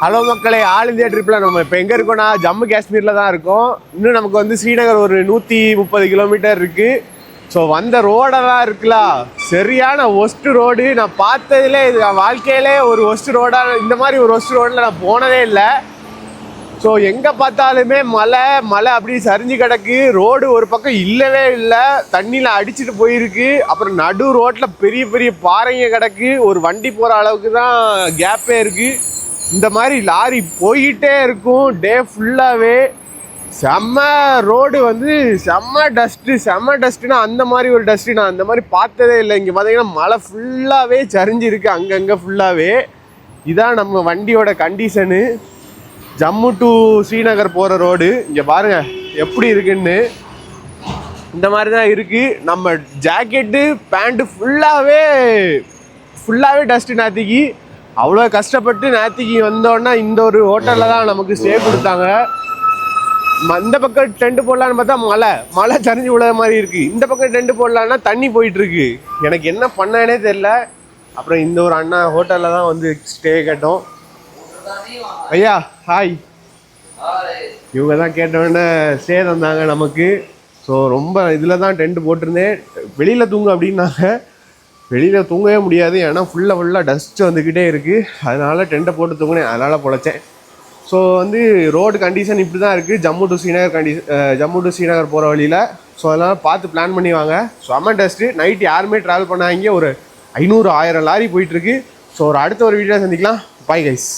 Hello மக்களே, all India ட்ரிப்பில் நம்ம இப்போ எங்கே இருக்கோம்னா ஜம்மு காஷ்மீரில் தான் இருக்கோம். இன்னும் நமக்கு வந்து ஸ்ரீநகர் ஒரு 130 கிலோமீட்டர் இருக்குது. ஸோ வந்த ரோடெல்லாம் இருக்குல்ல, சரியான ஒஸ்ட்டு ரோடு. நான் பார்த்ததுலே இது வாழ்க்கையிலே ஒரு ஒஸ்ட்டு ரோடாக, இந்த மாதிரி ஒரு ஒஸ்ட்டு ரோடில் நான் போனதே இல்லை. ஸோ எங்கே பார்த்தாலுமே மலை மலை அப்படி சரிஞ்சு கிடக்கு. ரோடு ஒரு பக்கம் இல்லவே இல்லை, தண்ணியில் அடிச்சுட்டு போயிருக்கு. அப்புறம் நடு ரோட்டில் பெரிய பெரிய பாறைங்க கிடக்கு. ஒரு வண்டி போகிற அளவுக்கு தான் கேப்பே இருக்குது. இந்த மாதிரி லாரி போய்கிட்டே இருக்கும் டே ஃபுல்லாகவே. செம்ம ரோடு வந்து செம்ம டஸ்ட்டுனா அந்த மாதிரி ஒரு டஸ்ட்டு நான் அந்த மாதிரி பார்த்ததே இல்லை. இங்கே பார்த்தீங்கன்னா மழை ஃபுல்லாகவே சரிஞ்சிருக்கு அங்கங்கே ஃபுல்லாகவே. இதான் நம்ம வண்டியோட கண்டிஷனு. ஜம்மு டு ஸ்ரீநகர் போகிற ரோடு இங்கே பாருங்கள் எப்படி இருக்குன்னு. இந்த மாதிரி தான் இருக்குது. நம்ம ஜாக்கெட்டு பேண்ட்டு ஃபுல்லாகவே டஸ்ட்டு. நேற்றுக்கு அவ்வளோ கஷ்டப்பட்டு நேற்றுக்கு வந்தோன்னா இந்த ஒரு ஹோட்டலில் தான் நமக்கு ஸ்டே கொடுத்தாங்க. இந்த பக்கம் டென்ட் போடலான்னு பார்த்தா மழை சரிஞ்சு விழுற மாதிரி இருக்குது. இந்த பக்கம் டென்ட் போடலான்னா தண்ணி போயிட்டுருக்கு. எனக்கு என்ன பண்ணேனே தெரில. அப்புறம் இந்த ஒரு அண்ணா ஹோட்டலில் தான் வந்து ஸ்டே கேட்டோம். ஐயா ஹாய். இவங்க தான் கேட்டோன்னே ஸ்டே தந்தாங்க நமக்கு. ஸோ ரொம்ப இதில் தான் டென்ட் போட்டிருந்தேன். வெளியில் தூங்க அப்படின்னாங்க. வெளியில் தூங்கவே முடியாது, ஏன்னா ஃபுல்லாக டஸ்ட்டு வந்துக்கிட்டே இருக்குது. அதனால் டென்ட்டை போட்டு தூங்கினேன், அதனால் பொழைச்சேன். ஸோ வந்து ரோடு கண்டிஷன் இப்படி தான் இருக்குது ஜம்மு டு ஸ்ரீநகர் போகிற வழியில். ஸோ அதெல்லாம் பார்த்து பிளான் பண்ணி வாங்க. செம்ம டஸ்ட்டு. நைட் யாருமே ட்ராவல் பண்ணாங்க. ஒரு 500-1000 லாரி போயிட்டுருக்கு. ஸோ அடுத்த ஒரு வீடியோ சந்திக்கலாம். Bye guys.